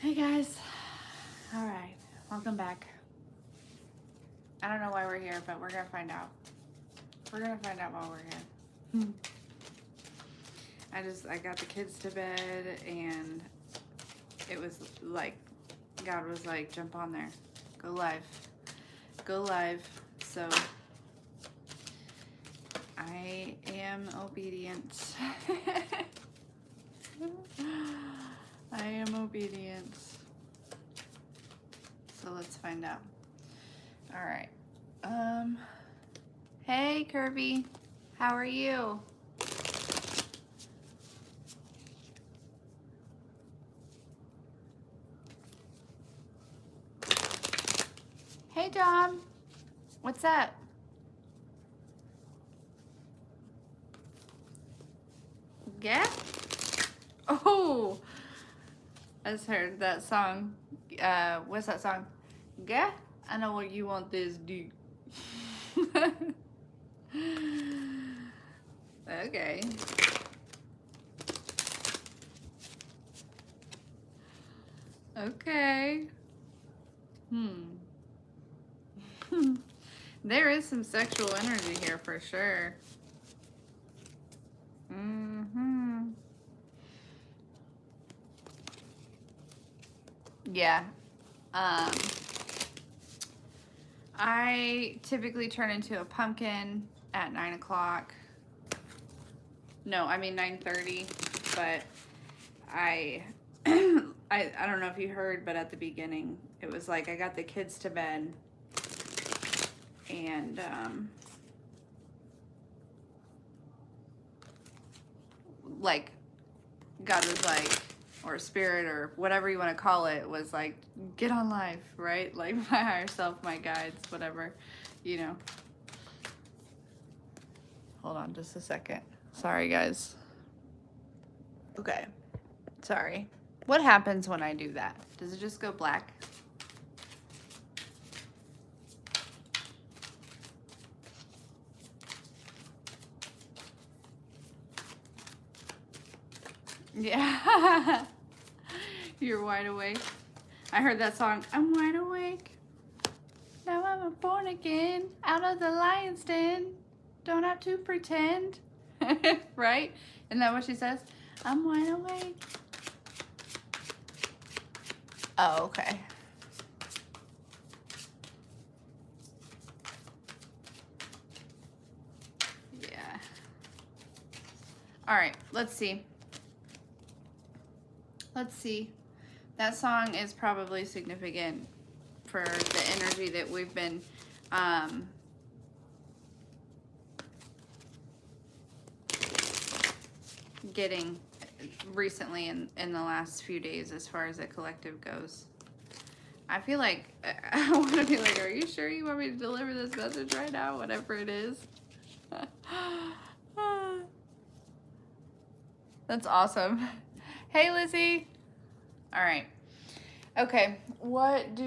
Hey guys. All right, welcome back. I don't know why we're here, but we're gonna find out. We're gonna find out while we're here. I got the kids to bed, and it was like, God was like, jump on there, go live, go live. So I am obedient. I am obedient. So let's find out. All right. Hey Kirby, how are you? Hey Dom, what's up? Yeah? Oh, I just heard that song. What's that song? Yeah? I know what you want this do. Okay. Okay. There is some sexual energy here for sure. Yeah. I typically turn into a pumpkin at 9 o'clock. No, I mean 9:30, but I don't know if you heard, but at the beginning it was like I got the kids to bed, and like God was like, or spirit or whatever you want to call it, was like, get on live, right? Like my higher self, my guides, whatever, you know. Hold on just a second. Sorry guys. Okay. Sorry. What happens when I do that? Does it just go black? Yeah. You're wide awake. I heard that song, I'm wide awake. Now I'm born again, out of the lion's den. Don't have to pretend. Right? Isn't that what she says? I'm wide awake. Oh, okay. Yeah. All right, let's see. Let's see. That song is probably significant for the energy that we've been getting recently in the last few days as far as the collective goes. I feel like I want to be like, are you sure you want me to deliver this message right now? Whatever it is. That's awesome. Hey, Lizzie. All right. Okay. What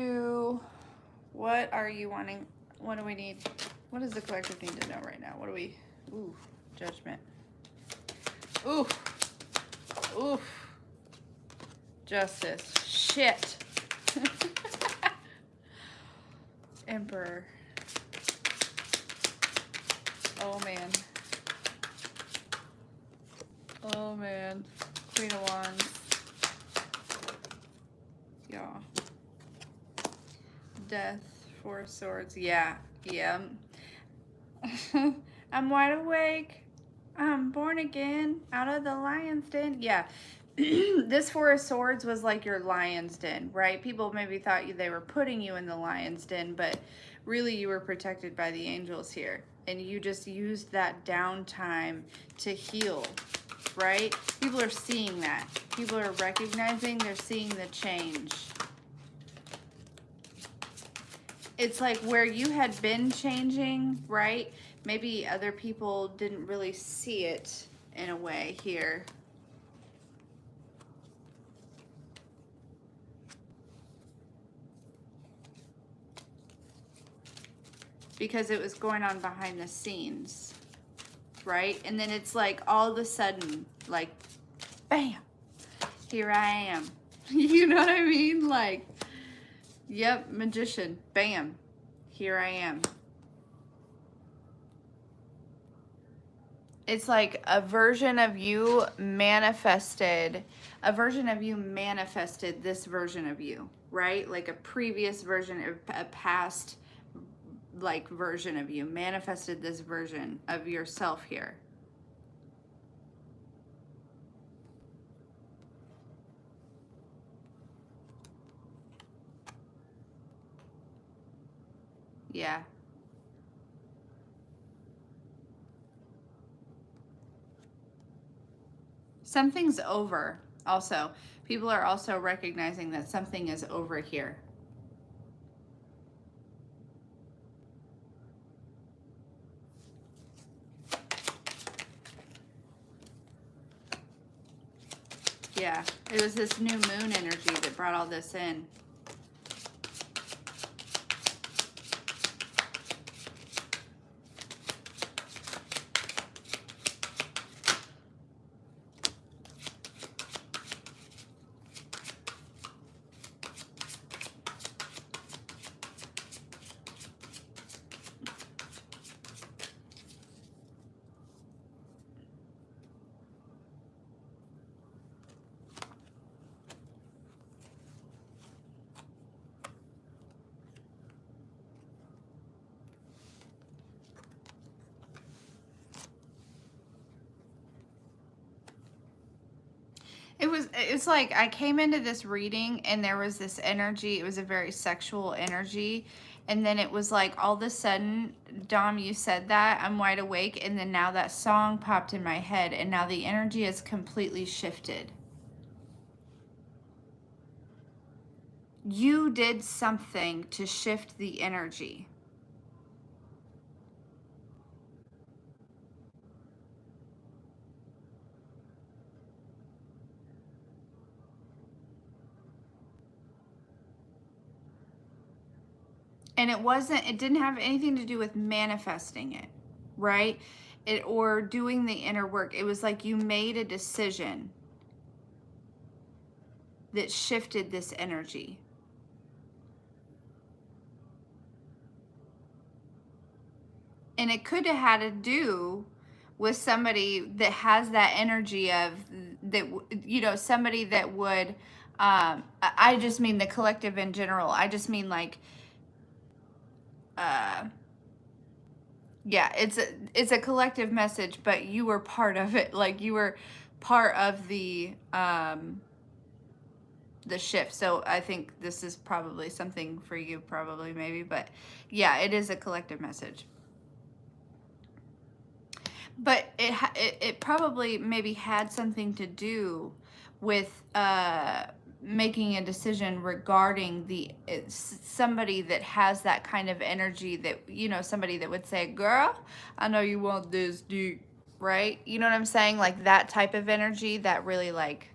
are you wanting? What do we need? What does the collective need to know right now? What do we? Ooh, judgment. Oof. Oof. Justice. Shit. Emperor. Oh man. Oh man. Queen of Wands. Yeah. Death. Four of Swords. Yeah. Yeah. I'm wide awake. I'm born again, out of the lion's den. Yeah. This Four of Swords was like your lion's den, right? People maybe thought they were putting you in the lion's den, but really you were protected by the angels here. And you just used that downtime to heal, right? People are seeing that. People are recognizing, they're seeing the change. It's like where you had been changing, right? Maybe other people didn't really see it in a way here. Because it was going on behind the scenes, right? And then it's like all of a sudden, like, bam, here I am. You know what I mean? Like, yep, magician. Bam. Here I am. It's like a version of you manifested this version of you, right? Like a previous version, a past like version of you manifested this version of yourself here. Yeah. Something's over also. People are also recognizing that something is over here. Yeah, it was this new moon energy that brought all this in. It's like I came into this reading and there was this energy. It was a very sexual energy. And then it was like all of a sudden, Dom, you said that, I'm wide awake. And then now that song popped in my head. And now the energy has completely shifted. You did something to shift the energy. And it didn't have anything to do with manifesting it, right? Or doing the inner work. It was like you made a decision that shifted this energy. And it could have had to do with somebody that has that energy of that, somebody that would, I just mean the collective in general. I just mean like, yeah, it's a collective message, but you were part of it. Like you were part of the shift. So I think this is probably something for you, probably maybe, but yeah, it is a collective message. But it probably maybe had something to do with making a decision regarding somebody that has that kind of energy, that somebody that would say, girl, I know you want this deep, right? You know what I'm saying? Like that type of energy that really like,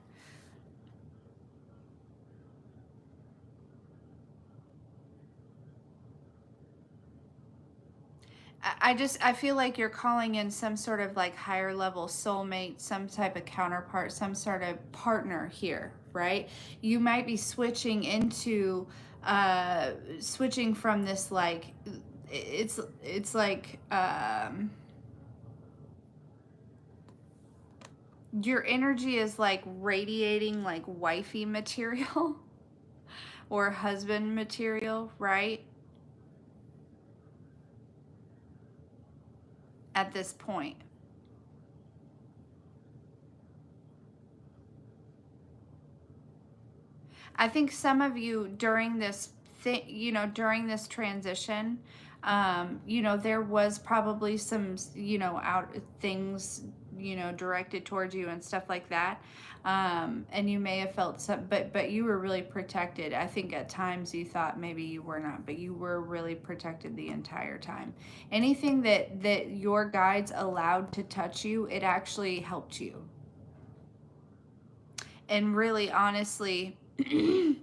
I feel like you're calling in some sort of like higher level soulmate, some type of counterpart, some sort of partner here, right? You might be switching from this like, it's like your energy is like radiating like wifey material or husband material, right? At this point. I think some of you during this during this transition, there was probably some, out things, directed towards you and stuff like that. And you may have felt some, but you were really protected. I think at times you thought maybe you were not, but you were really protected the entire time. Anything that your guides allowed to touch you, it actually helped you. And really, honestly, it's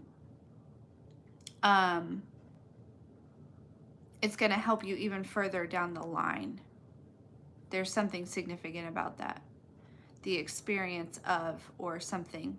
going to help you even further down the line. There's something significant about that. The experience of or something.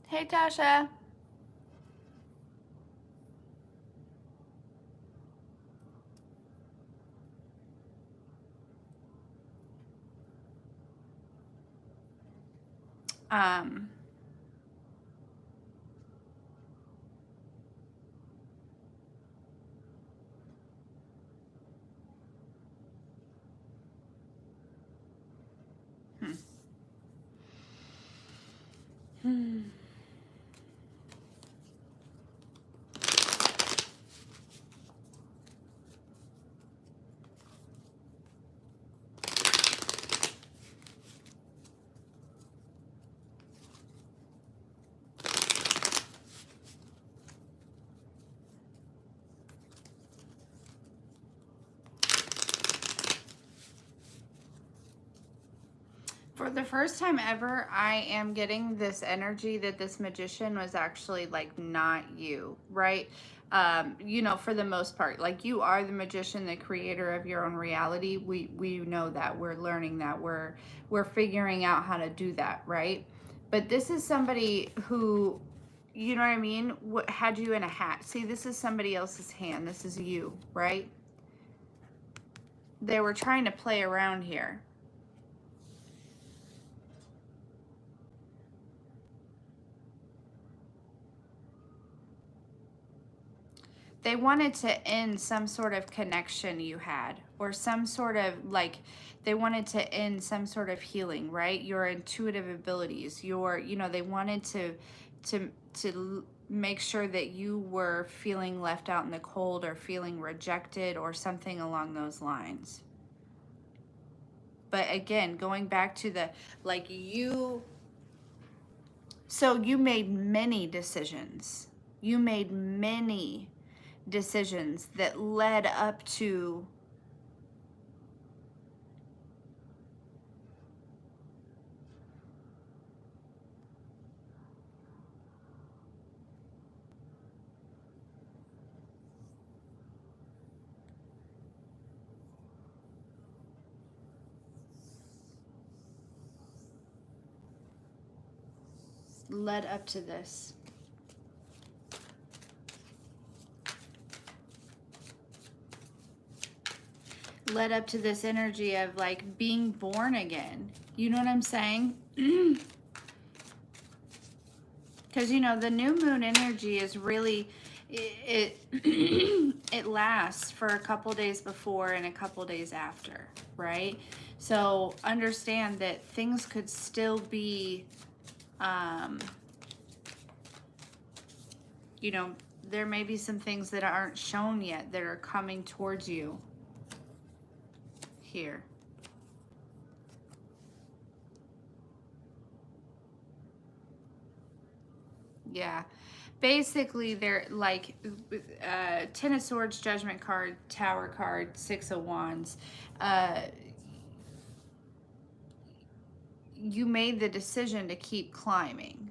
Hey, Tasha. Um, hmm. For the first time ever, I am getting this energy that this magician was actually like not you, right? You know, for the most part, like you are the magician, the creator of your own reality. We know that. We're learning that. We're figuring out how to do that, right? But this is somebody who, you know what I mean? What had you in a hat? See, this is somebody else's hand. This is you, right? They were trying to play around here. They wanted to end some sort of connection you had, or some sort of like, they wanted to end some sort of healing, right? Your intuitive abilities, your, you know, they wanted to make sure that you were feeling left out in the cold or feeling rejected or something along those lines. But again, going back to the, like, you, so you made many decisions. You made many decisions that led up to this. Led up to this energy of like being born again. You know what I'm saying? Because, you know, the new moon energy is really, it it lasts for a couple days before and a couple days after, right? So understand that things could still be, you know, there may be some things that aren't shown yet that are coming towards you here. Yeah. Basically, they're like Ten of Swords, Judgment card, Tower card, Six of Wands. Uh, you made the decision to keep climbing.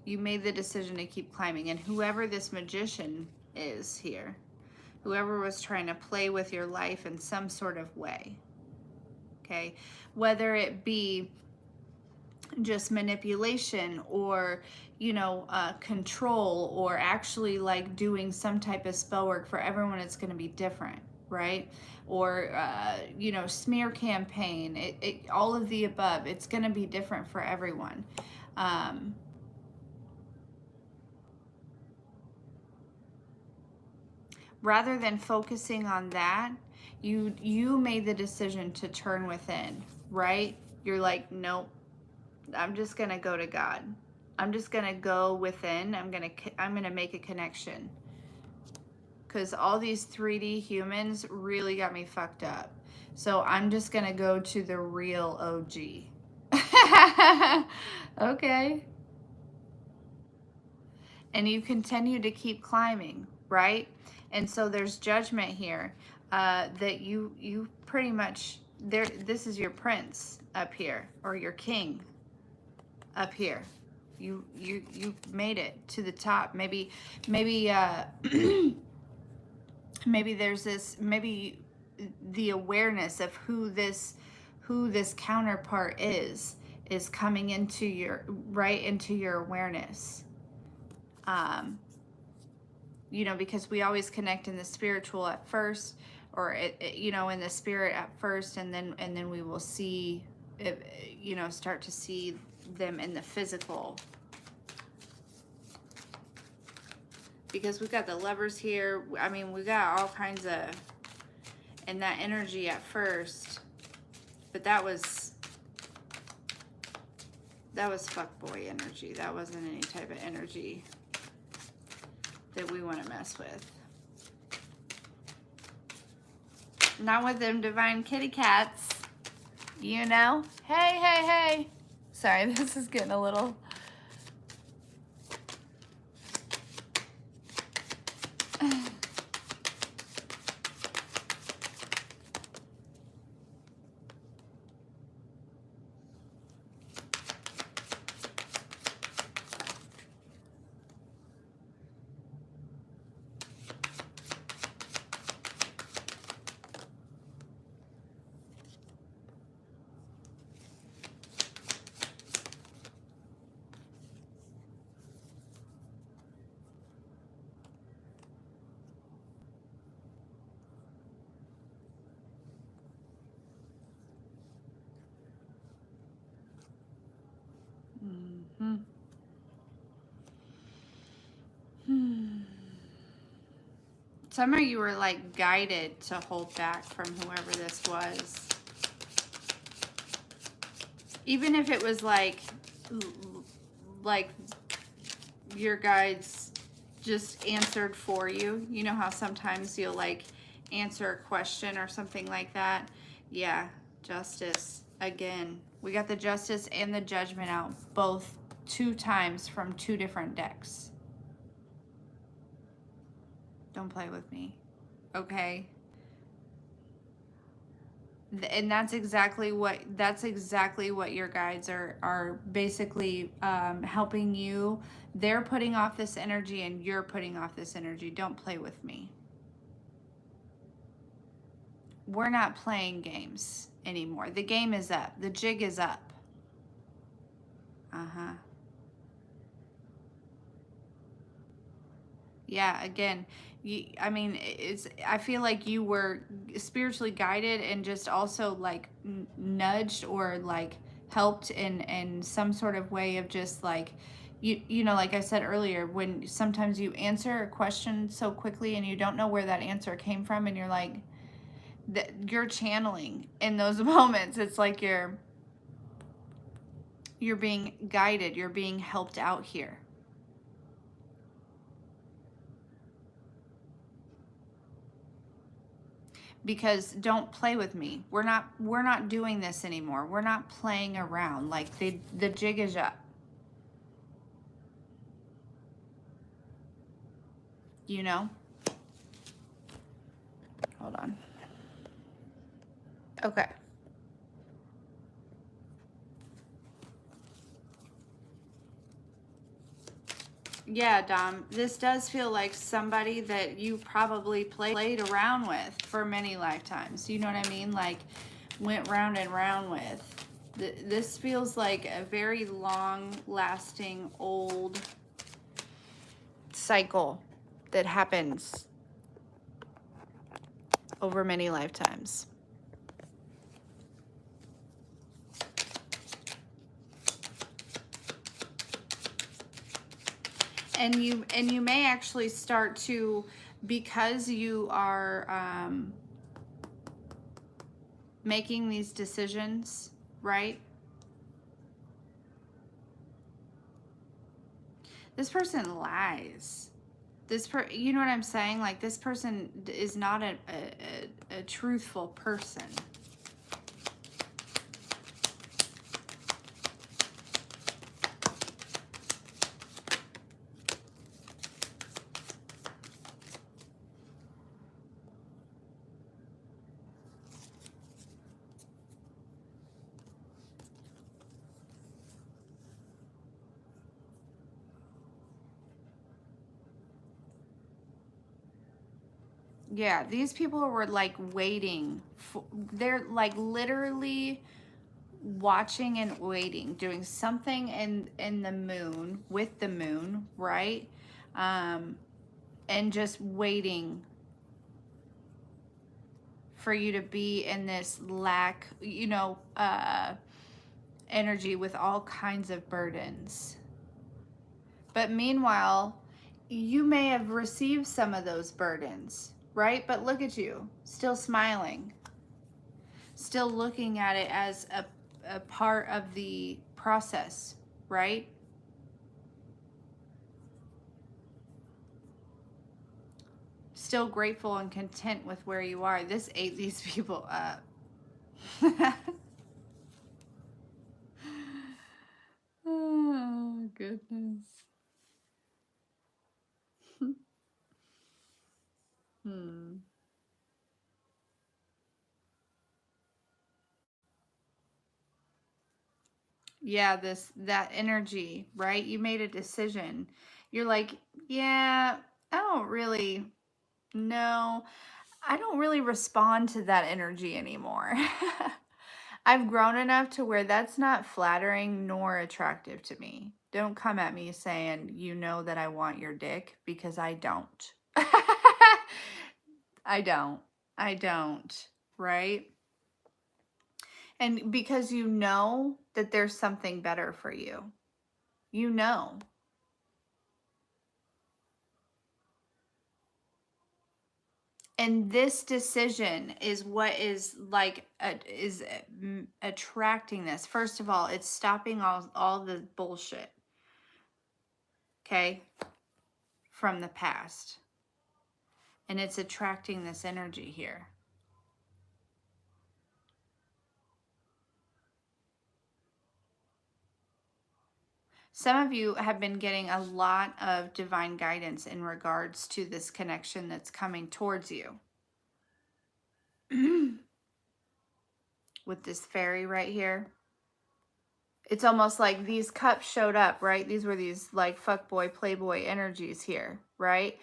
You made the decision to keep climbing. And whoever this magician is here, whoever was trying to play with your life in some sort of way, okay, whether it be just manipulation or, you know, control, or actually like doing some type of spell work, for everyone it's going to be different, right? Or you know, smear campaign, all of the above, it's going to be different for everyone. Rather than focusing on that, you made the decision to turn within, right? You're like, nope, I'm just gonna go to God. I'm just gonna go within. I'm gonna make a connection, because all these 3D humans really got me fucked up. So I'm just gonna go to the real OG. Okay. And you continue to keep climbing, right? And so there's judgment here, that you pretty much, there, this is your prince up here, or your king up here. You made it to the top. Maybe maybe there's this, maybe the awareness of who this counterpart is is coming into your, right into your awareness. You know, because we always connect in the spiritual at first, or you know, in the spirit at first, and then we will see, you know, start to see them in the physical. Because we've got the Lovers here. I mean, we got all kinds of, and that energy at first, but that was fuckboy energy. That wasn't any type of energy that we want to mess with. Not with them divine kitty cats, you know? Hey, hey, hey. Sorry, this is getting a little... Some of you were like guided to hold back from whoever this was. Even if it was like your guides just answered for you. You know how sometimes you'll like answer a question or something like that? Yeah, justice. Again, we got the justice and the judgment out both 2 times from 2 different decks. Don't play with me, okay? And that's exactly what your guides are basically helping you. They're putting off this energy and you're putting off this energy. Don't play with me. We're not playing games anymore. The game is up. The jig is up. Yeah, again, I mean, I feel like you were spiritually guided and just also like nudged or like helped in some sort of way of just like, you know, like I said earlier, when sometimes you answer a question so quickly and you don't know where that answer came from, and you're like, you're channeling in those moments. It's like you're being guided, you're being helped out here. Because don't play with me. We're not doing this anymore. We're not playing around. Like the jig is up. You know? Hold on. Okay. Yeah, Dom, this does feel like somebody that you probably played around with for many lifetimes. You know what I mean? Like, went round and round with. This feels like a very long-lasting, old cycle that happens over many lifetimes. And you may actually start to, because you are making these decisions, right? This person lies. You know what I'm saying? Like, this person is not a truthful person. Yeah, these people were like waiting. They're like literally watching and waiting, doing something in the moon, with the moon, right? And just waiting for you to be in this lack, energy with all kinds of burdens. But meanwhile, you may have received some of those burdens, right? But look at you, still smiling, still looking at it as a part of the process, right? Still grateful and content with where you are. This ate these people up. Oh, goodness. Hmm. Yeah, that energy, right? You made a decision. You're like, yeah, I don't really know. I don't really respond to that energy anymore. I've grown enough to where that's not flattering nor attractive to me. Don't come at me saying you know that I want your dick, because I don't. I don't. I don't, right? And because you know that there's something better for you. You know. And this decision is what is like attracting this. First of all, it's stopping all the bullshit, okay, from the past. And it's attracting this energy here. Some of you have been getting a lot of divine guidance in regards to this connection that's coming towards you. With this fairy right here. It's almost like these cups showed up, right? These were these like fuckboy, playboy energies here, right?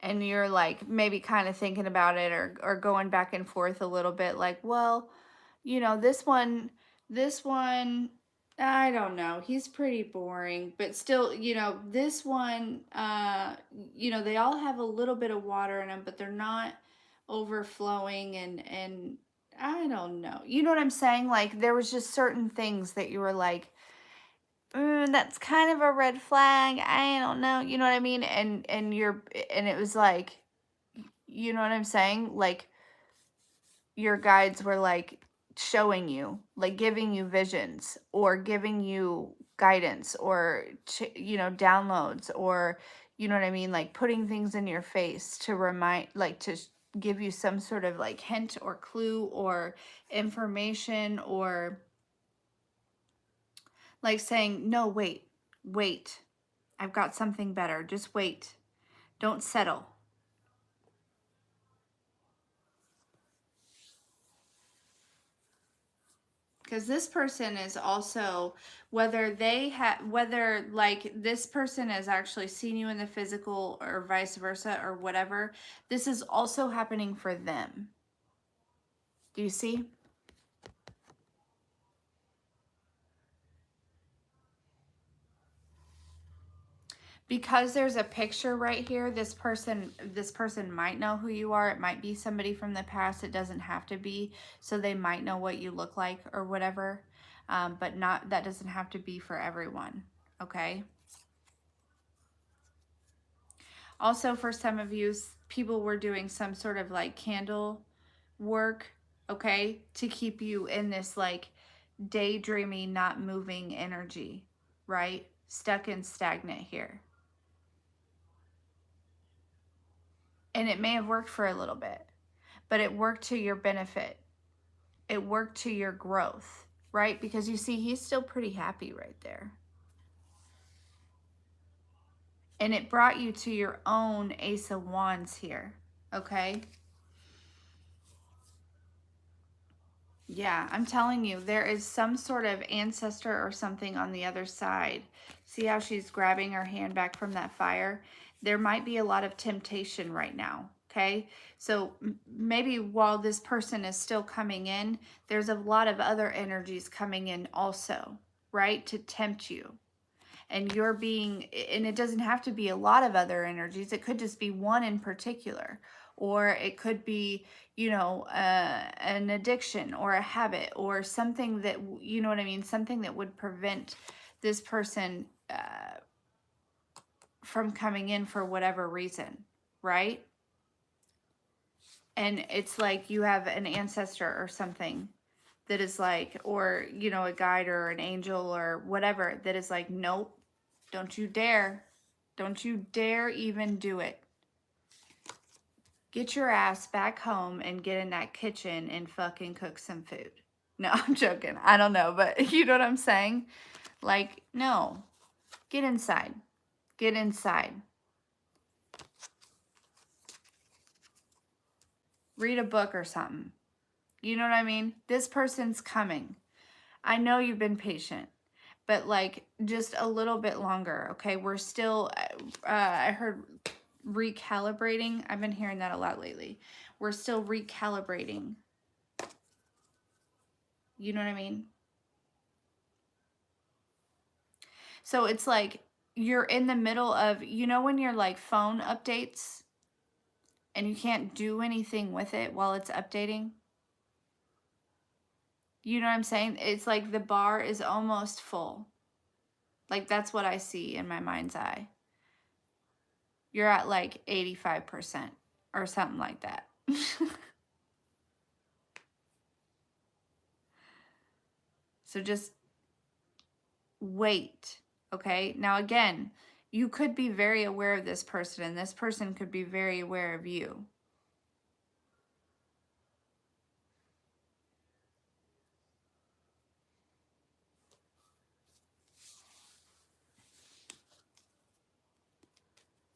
And you're like maybe kind of thinking about it, or going back and forth a little bit like, well, this one, I don't know. He's pretty boring, but still, this one, they all have a little bit of water in them, but they're not overflowing, and I don't know. You know what I'm saying? Like there was just certain things that you were like, that's kind of a red flag. I don't know. You know what I mean? And it was like, you know what I'm saying? Like your guides were like showing you, like giving you visions or giving you guidance or downloads, or you know what I mean, like putting things in your face to remind, like to give you some sort of like hint or clue or information, or like saying, no, wait, I've got something better, just wait, don't settle. Because this person is also, whether like this person has actually seen you in the physical or vice versa or whatever, this is also happening for them. Do you see? Because there's a picture right here, this person might know who you are. It might be somebody from the past. It doesn't have to be. So they might know what you look like or whatever. But that doesn't have to be for everyone. Okay. Also, for some of you, people were doing some sort of like candle work, okay, to keep you in this like daydreamy, not moving energy, right? Stuck and stagnant here. And it may have worked for a little bit, but it worked to your benefit. It worked to your growth, right? Because you see, he's still pretty happy right there. And it brought you to your own Ace of Wands here, okay? Yeah, I'm telling you, there is some sort of ancestor or something on the other side. See how she's grabbing her hand back from that fire? There might be a lot of temptation right now, Okay, so maybe while this person is still coming in, there's a lot of other energies coming in also, right? To tempt you. And you're being, and it doesn't have to be a lot of other energies. It could just be one in particular, or it could be, you know, an addiction or a habit or something that, you know what I mean? Something that would prevent this person from coming in for whatever reason, right? And it's like you have an ancestor or something that is like, or, you know, a guide or an angel or whatever that is like, nope, don't you dare. Don't you dare even do it. Get your ass back home and get in that kitchen and fucking cook some food. No, I'm joking. I don't know, but you know what I'm saying? Like, no. Get inside. Get inside. Read a book or something. You know what I mean? This person's coming. I know you've been patient, but like just a little bit longer, okay? We're still, I heard recalibrating. I've been hearing that a lot lately. We're still recalibrating. You know what I mean? So it's like you're in the middle of, you know, when your like phone updates and you can't do anything with it while it's updating? You know what I'm saying? It's like the bar is almost full. Like that's what I see in my mind's eye. You're at like 85% or something like that. So just wait, okay? Now again, you could be very aware of this person and this person could be very aware of you.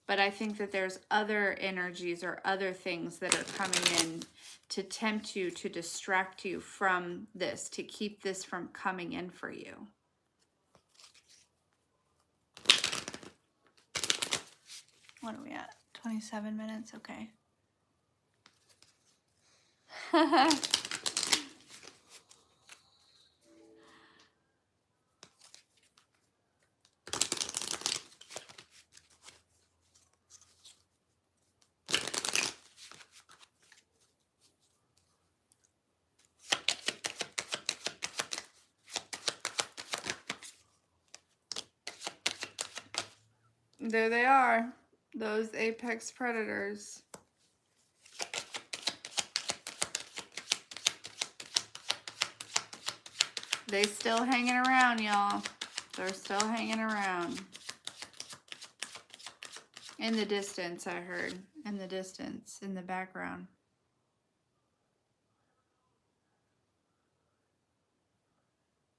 But I think that there's other energies or other things that are coming in to tempt you, to distract you from this, to keep this from coming in for you. What are we at? 27 minutes? Okay. There they are, those apex predators. They still hanging around, y'all. They're still hanging around. In the distance, I heard. In the distance, in the background.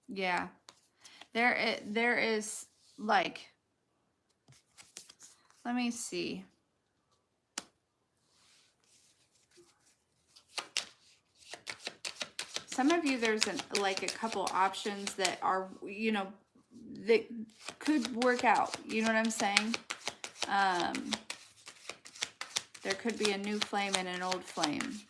Yeah. There is, like, let me see. Some of you, there's like a couple options that are, you know, that could work out. You know what I'm saying? There could be a new flame and an old flame.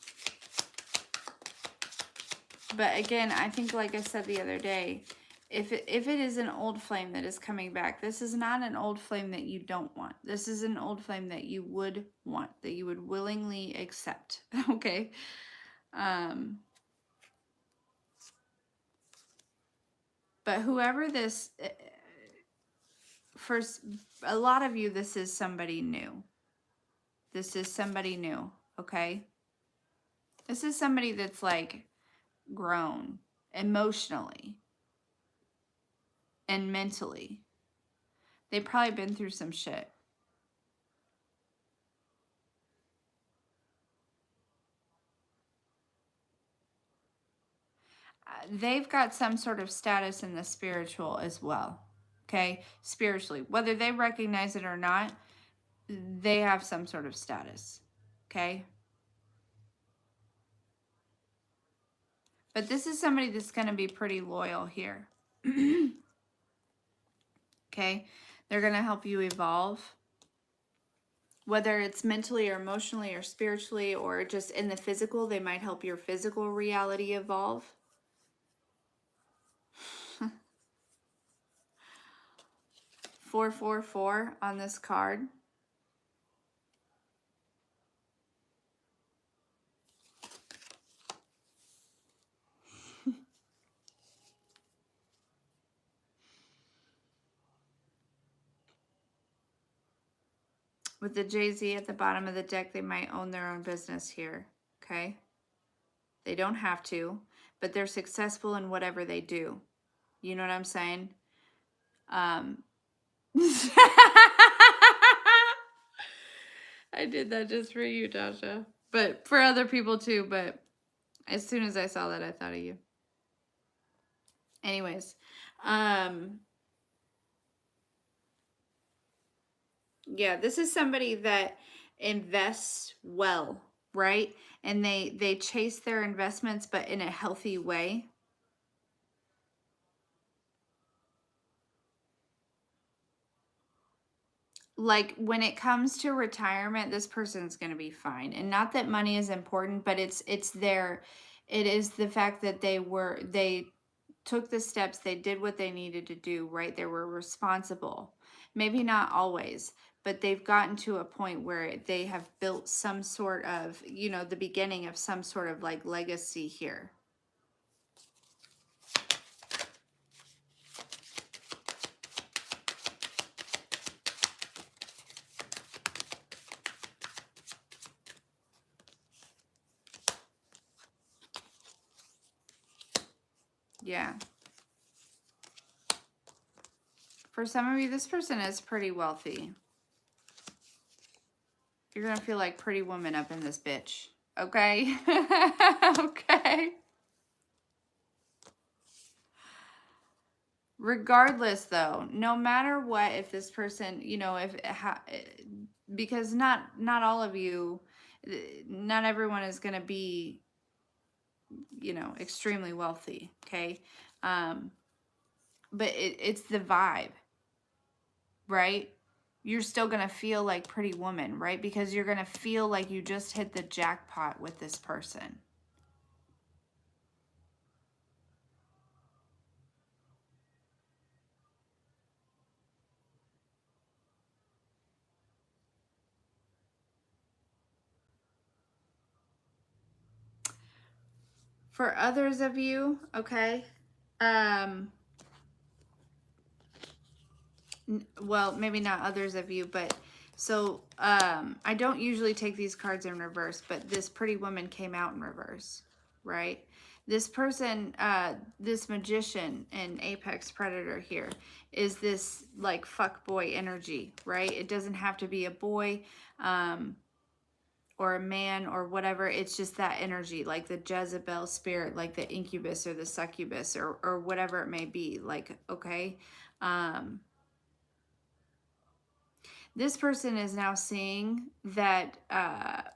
But again, I think, like I said the other day, if it is an old flame that is coming back, this is not an old flame that you don't want. This is an old flame that you would want, that you would willingly accept. Okay? But whoever this, for a lot of you, this is somebody new. This is somebody new, okay? This is somebody that's like grown emotionally and mentally. They've probably been through some shit. They've got some sort of status in the spiritual as well, okay? Spiritually. Whether they recognize it or not, they have some sort of status, okay? But this is somebody that's going to be pretty loyal here. Okay? They're going to help you evolve. Whether it's mentally or emotionally or spiritually or just in the physical, they might help your physical reality evolve. 444 on this card. With the Jay-Z at the bottom of the deck, they might own their own business here, okay? They don't have to, but they're successful in whatever they do. You know what I'm saying? I did that just for you, Tasha. But for other people too, but as soon as I saw that, I thought of you. Anyways, yeah, this is somebody that invests well, right? And they chase their investments, but in a healthy way. Like when it comes to retirement, this person's going to be fine. And not that money is important, but it is the fact that they took the steps, they did what they needed to do, right? They were responsible. Maybe not always, but they've gotten to a point where they have built some sort of, the beginning of some sort of like legacy here. Yeah. For some of you, this person is pretty wealthy. You're going to feel like Pretty Woman up in this bitch. Okay? Okay. Regardless, though, no matter what, if this person, because not all of you, not everyone is going to be, extremely wealthy, okay? But it's the vibe, right? You're still going to feel like Pretty Woman, right? Because you're going to feel like you just hit the jackpot with this person. For others of you, okay, well, maybe not others of you, but so I don't usually take these cards in reverse, but this Pretty Woman came out in reverse, right? This person, this magician and apex predator here is this like fuck boy energy, right? It doesn't have to be a boy or a man or whatever. It's just that energy, like the Jezebel spirit, like the incubus or the succubus or whatever it may be. Like, okay. This person is now seeing that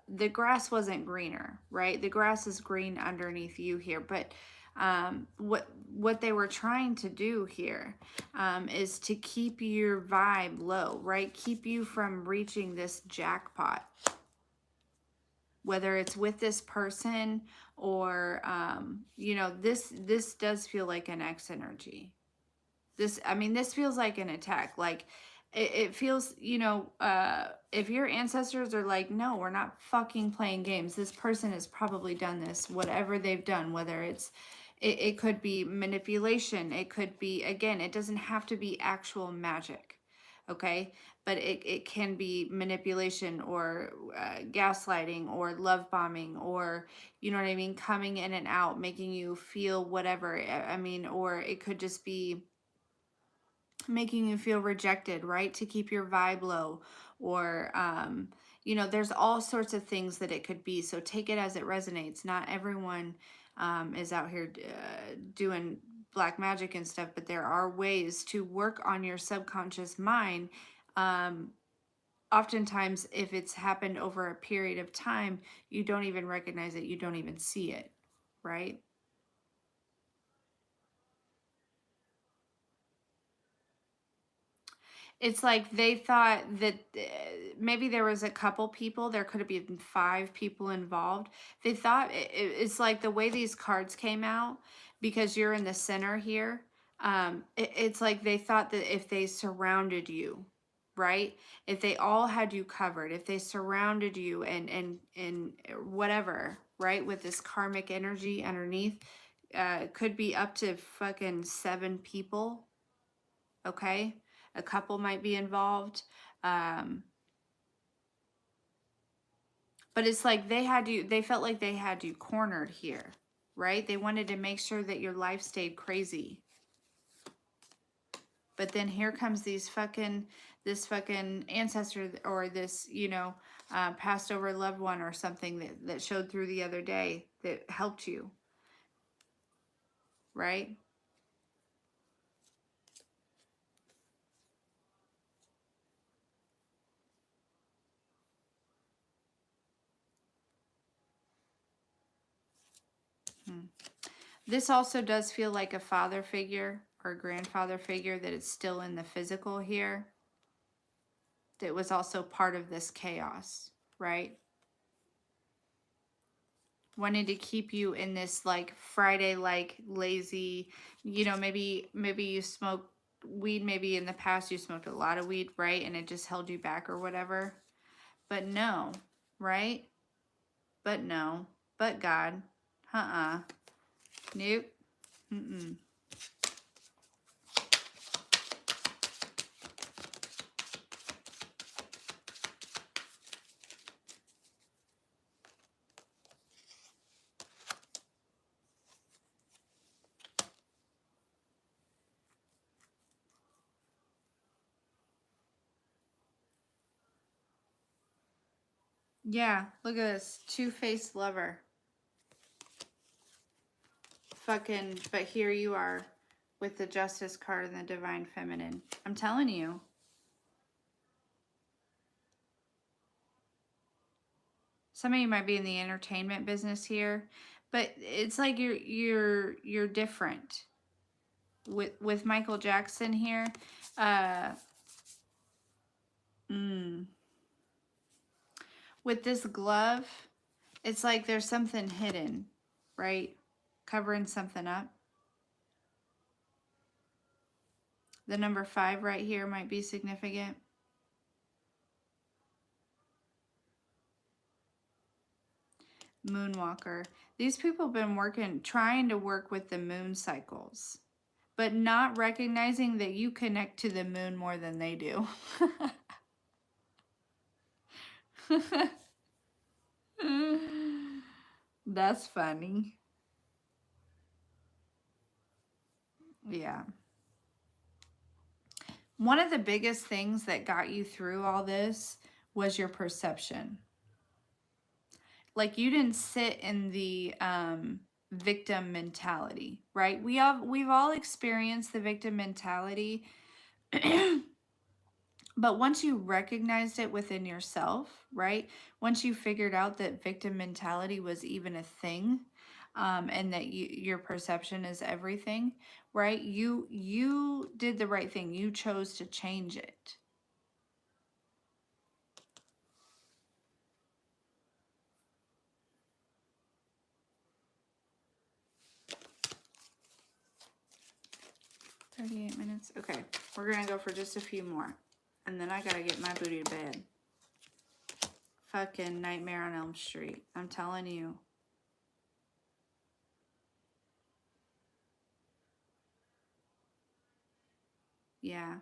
the grass wasn't greener, right? The grass is green underneath you here, but what they were trying to do here is to keep your vibe low, right? Keep you from reaching this jackpot, whether it's with this person or this does feel like an X energy. This feels like an attack. Like it feels, if your ancestors are like, no, we're not fucking playing games. This person has probably done this, whatever they've done, whether it could be manipulation. It could be, again, it doesn't have to be actual magic. Okay. But it can be manipulation or gaslighting or love bombing or, you know what I mean? Coming in and out, making you feel whatever. Or it could just be making you feel rejected, right? To keep your vibe low or, there's all sorts of things that it could be. So take it as it resonates. Not everyone is out here doing black magic and stuff, but there are ways to work on your subconscious mind. Oftentimes, if it's happened over a period of time, you don't even recognize it. You don't even see it, right? It's like they thought that maybe there was a couple people, there could have been 5 people involved. They thought it's like the way these cards came out, because you're in the center here. It's like they thought that if they surrounded you, right? If they all had you covered, if they surrounded you and whatever, right? With this karmic energy underneath, could be up to fucking 7 people. Okay, a couple might be involved, um, but it's like they felt like they had you cornered here, right? They wanted to make sure that your life stayed crazy. But then here comes this fucking ancestor, or this, passed over loved one or something that showed through the other day that helped you, right? Hmm. This also does feel like a father figure or a grandfather figure, that it's still in the physical here, that was also part of this chaos, right? Wanted to keep you in this like Friday, like lazy, maybe you smoke weed, maybe in the past you smoked a lot of weed, right? And it just held you back or whatever. But no, right? But no, but God. Nope. Mm-mm. Yeah, look at this. Two-faced lover. Fucking, but here you are with the Justice card and the Divine Feminine. I'm telling you. Some of you might be in the entertainment business here, but it's like you're different. With Michael Jackson here, uh, mm, with this glove, it's like there's something hidden, right? Covering something up. The number 5 right here might be significant. Moonwalker. These people have been trying to work with the moon cycles, but not recognizing that you connect to the moon more than they do. That's funny. Yeah. One of the biggest things that got you through all this was your perception. Like, you didn't sit in the victim mentality, right? We've all experienced the victim mentality. But once you recognized it within yourself, right? Once you figured out that victim mentality was even a thing, and that your perception is everything, right? You did the right thing. You chose to change it. "38 minutes. Okay, we're gonna go for just a few more, and then I gotta get my booty to bed." Fucking Nightmare on Elm Street. I'm telling you. Yeah.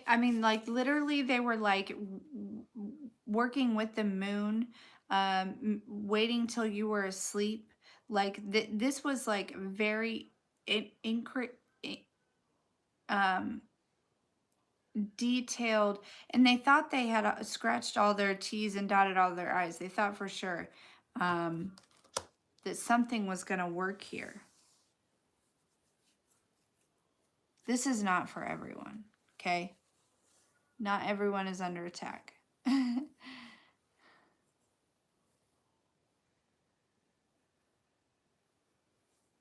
I mean, like, literally, they were like working with the moon, waiting till you were asleep. Like, this was like very um, detailed, and they thought they had scratched all their T's and dotted all their I's. They thought for sure that something was going to work here. This is not for everyone, okay? Not everyone is under attack.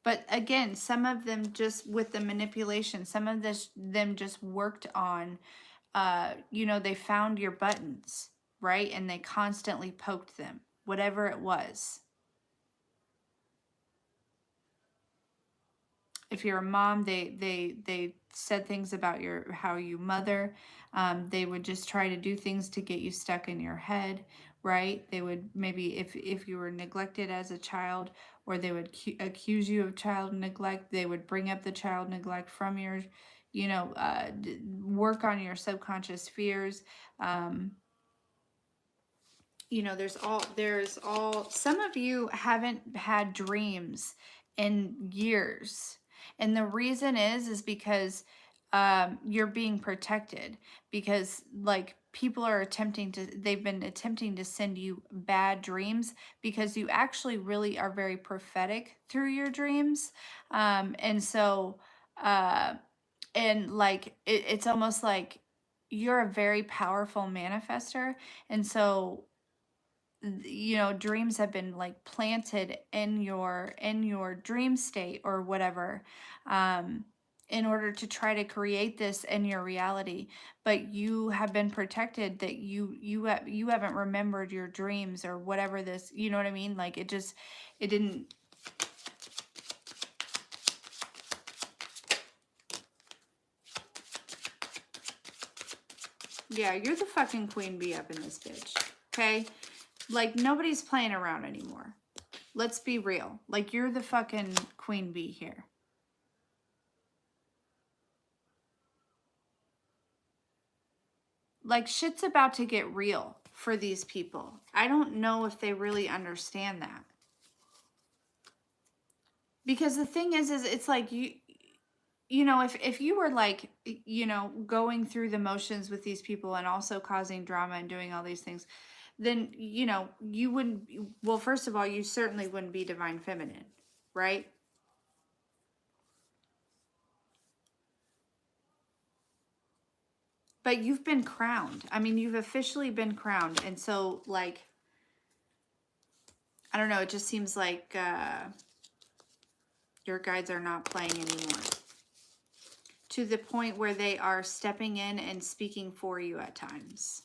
But again, some of them just with the manipulation, some of them just worked on, you know, they found your buttons, right? And they constantly poked them, whatever it was. If you're a mom, they said things about how you mother. They would just try to do things to get you stuck in your head, right? They would maybe if you were neglected as a child, or they would accuse you of child neglect. They would bring up the child neglect from your, you know, work on your subconscious fears. You know, there's all some of you haven't had dreams in years, and the reason is because you're being protected, because like people are they've been attempting to send you bad dreams, because you actually really are very prophetic through your dreams. And so and like it's almost like you're a very powerful manifester. And so, you know, dreams have been like planted in your dream state or whatever, in order to try to create this in your reality. But you have been protected, that you haven't remembered your dreams or whatever. This, you know what I mean? Like it didn't. Yeah, you're the fucking queen bee up in this bitch. Okay, like nobody's playing around anymore. Let's be real. Like, you're the fucking queen bee here. Like, shit's about to get real for these people. I don't know if they really understand that. Because the thing is it's like you know, if you were like, you know, going through the motions with these people and also causing drama and doing all these things, then, you know, you wouldn't, well, first of all, you certainly wouldn't be divine feminine, right? But you've been crowned. I mean, you've officially been crowned. And so, like, I don't know, it just seems like your guides are not playing anymore. To the point where they are stepping in and speaking for you at times.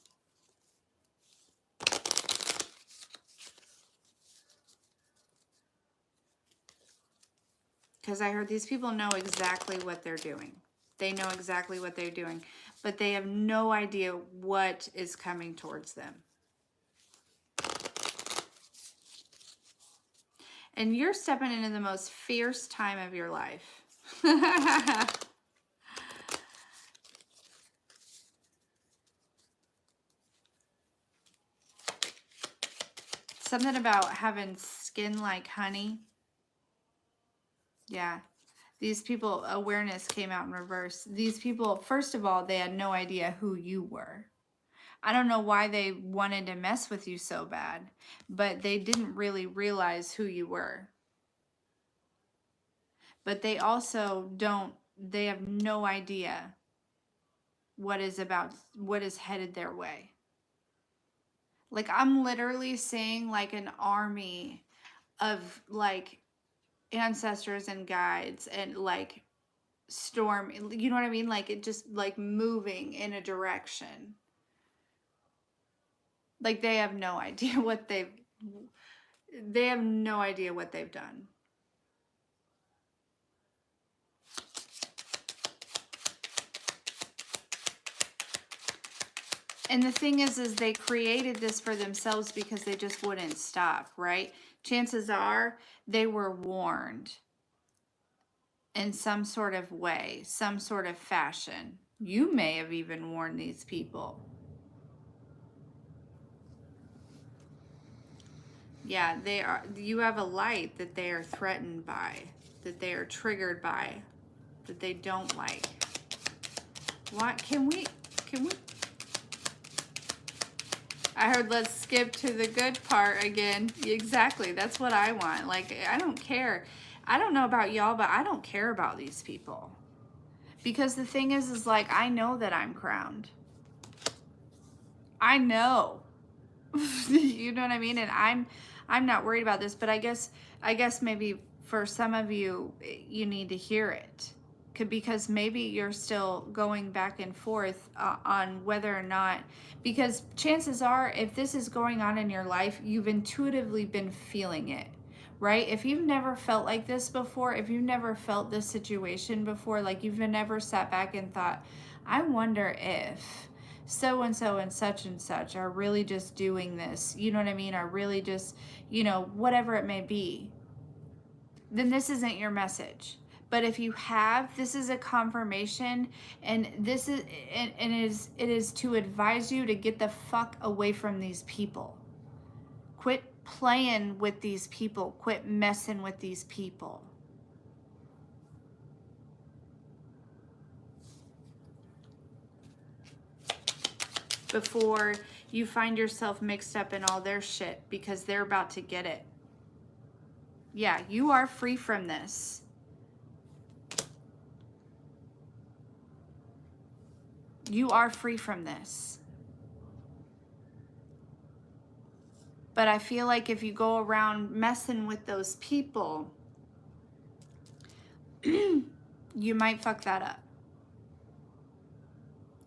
Because I heard these people know exactly what they're doing. They know exactly what they're doing. But they have no idea what is coming towards them. And you're stepping into the most fierce time of your life. Something about having skin like honey. Yeah. These people, awareness came out in reverse. These people, first of all, they had no idea who you were. I don't know why they wanted to mess with you so bad, but they didn't really realize who you were. But they also they have no idea what is headed their way. Like, I'm literally seeing like an army of like ancestors and guides and like storm, you know what I mean? Like, it just like moving in a direction. Like, they have no idea what they have no idea what they've done. And the thing is they created this for themselves because they just wouldn't stop, right? Chances are they were warned in some sort of way, some sort of fashion. You may have even warned these people. Yeah, they are. You have a light that they are threatened by, that they are triggered by, that they don't like. What can we I heard let's skip to the good part again. Exactly. That's what I want. Like, I don't care. I don't know about y'all, but I don't care about these people. Because the thing is like, I know that I'm crowned. I know. You know what I mean? And I'm not worried about this, but I guess maybe for some of you, you need to hear it. Because maybe you're still going back and forth on whether or not, because chances are, if this is going on in your life, you've intuitively been feeling it, right? If you've never felt like this before, if you've never felt this situation before, like you've never sat back and thought, I wonder if so and so and such are really just doing this, you know what I mean? Are really just, you know, whatever it may be, then this isn't your message. But if you have, this is a confirmation, and this is, and it is to advise you to get the fuck away from these people. Quit playing with these people. Quit messing with these people. Before you find yourself mixed up in all their shit, because they're about to get it. Yeah, you are free from this. You are free from this. But I feel like if you go around messing with those people, you might fuck that up.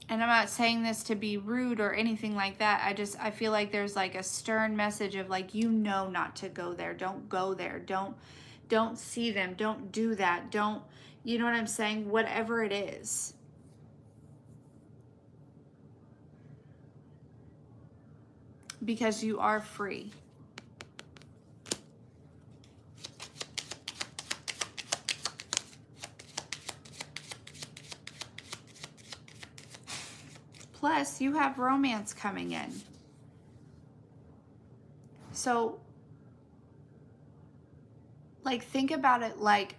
And I'm not saying this to be rude or anything like that. I feel like there's like a stern message of like, you know, not to go there. Don't go there. Don't see them. Don't do that. Don't, you know what I'm saying? Whatever it is. Because you are free. Plus, you have romance coming in. So, like, think about it like,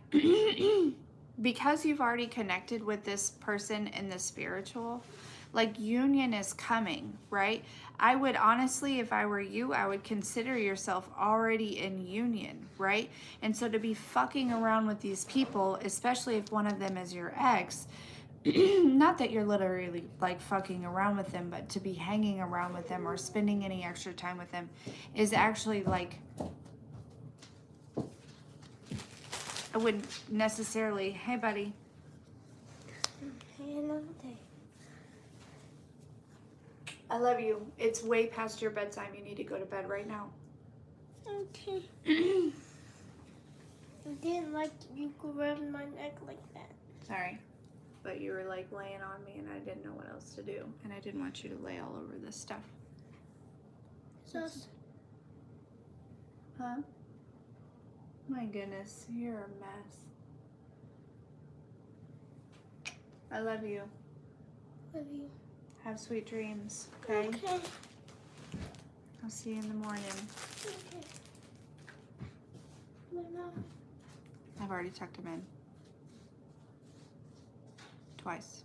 because you've already connected with this person in the spiritual, like, union is coming, right? I would honestly, if I were you, I would consider yourself already in union, right? And so to be fucking around with these people, especially if one of them is your ex, not that you're literally like fucking around with them, but to be hanging around with them or spending any extra time with them is actually like, I wouldn't necessarily, hey buddy. Hey, another day. I love you. It's way past your bedtime. You need to go to bed right now. Okay. I didn't like you grabbed my neck like that. Sorry. But you were like laying on me and I didn't know what else to do. And I didn't want you to lay all over this stuff. Just. Huh? My goodness, you're a mess. I love you. Love you. Have sweet dreams, okay? Okay. I'll see you in the morning. Okay. My mom. I've already tucked him in. Twice.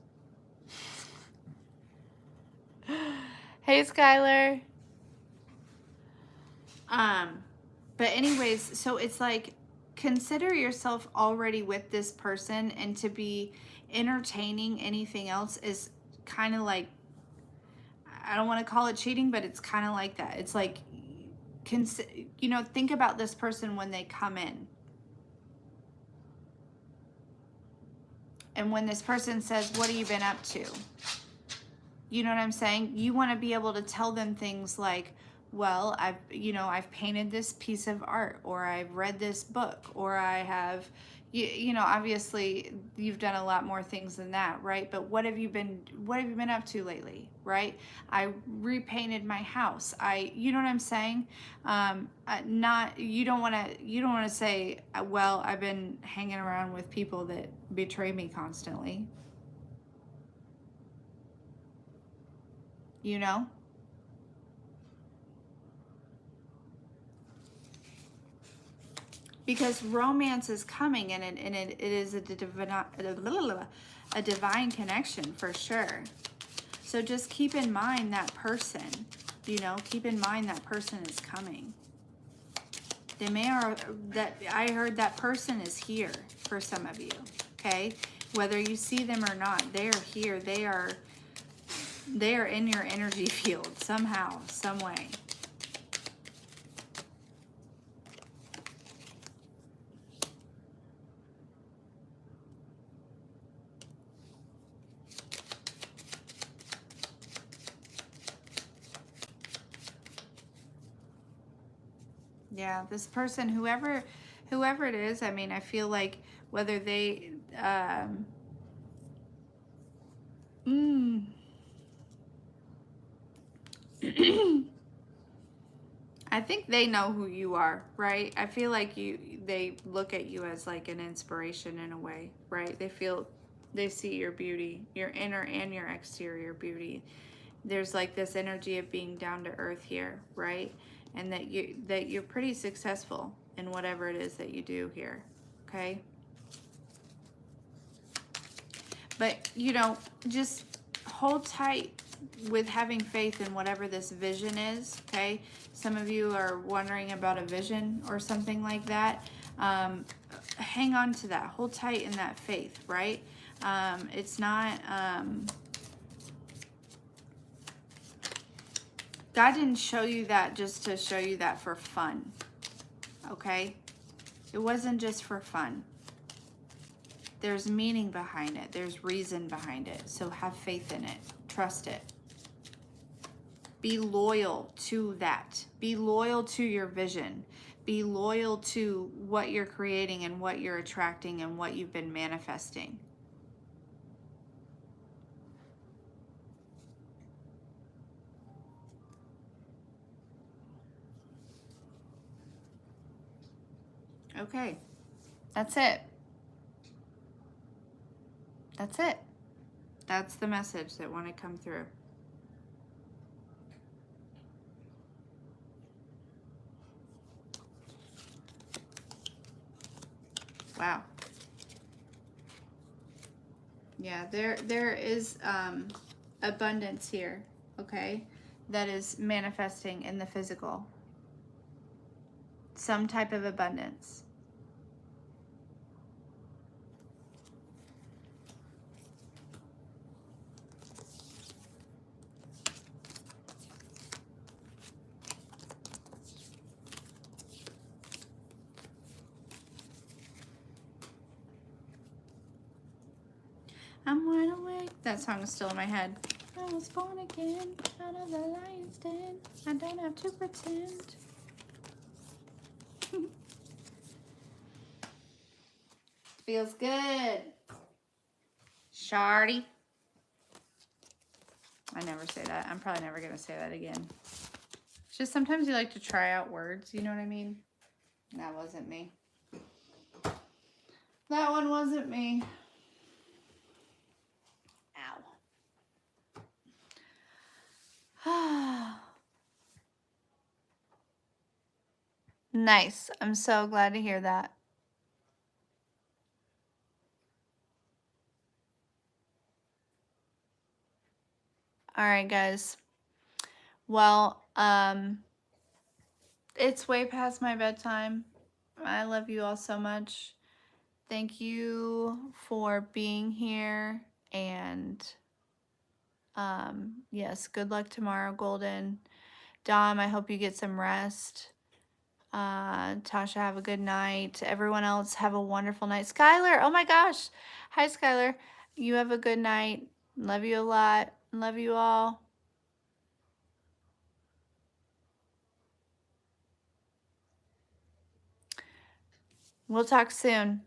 Hey, Skylar. But anyways, so it's like, consider yourself already with this person, and to be entertaining anything else is kind of like, I don't want to call it cheating, but it's kind of like that. It's like, you know, think about this person when they come in. And when this person says, what have you been up to? You know what I'm saying? You want to be able to tell them things like, well, I've painted this piece of art, or I've read this book, or I have, you know, obviously you've done a lot more things than that, right? But what have you been up to lately, right? I repainted my house. You know what I'm saying? You don't want to say, well, I've been hanging around with people that betray me constantly. You know? Because romance is coming, and it is a divine connection for sure. So just keep in mind that person, you know, keep in mind that person is coming. I heard that person is here for some of you, okay? Whether you see them or not, they are here. They are in your energy field somehow, some way. Yeah, this person, whoever it is, I mean, I feel like whether they mm, I think they know who you are, right? I feel like they look at you as like an inspiration in a way, right? They see your beauty, your inner and your exterior beauty. There's like this energy of being down to earth here, right? And that you're pretty successful in whatever it is that you do here. Okay? But, just hold tight with having faith in whatever this vision is, okay? Some of you are wondering about a vision or something like that. Hang on to that. Hold tight in that faith, right? It's not... God didn't show you that just to show you that for fun, okay? It wasn't just for fun. There's meaning behind it. There's reason behind it. So have faith in it. Trust it. Be loyal to that. Be loyal to your vision. Be loyal to what you're creating and what you're attracting and what you've been manifesting. Okay. That's it. That's it. That's the message that want to come through. Wow. Yeah, there is abundance here, okay? That is manifesting in the physical. Some type of abundance. I'm wide awake. That song is still in my head. I was born again out of the lion's den. I don't have to pretend. Feels good. Shardy. I never say that. I'm probably never going to say that again. It's just sometimes you like to try out words. You know what I mean? That wasn't me. That one wasn't me. Ow. Nice. I'm so glad to hear that. All right, guys. Well, it's way past my bedtime. I love you all so much. Thank you for being here. And yes, good luck tomorrow, Golden. Dom, I hope you get some rest. Tasha, have a good night. Everyone else, have a wonderful night. Skylar, oh my gosh. Hi, Skylar. You have a good night. Love you a lot. Love you all. We'll talk soon.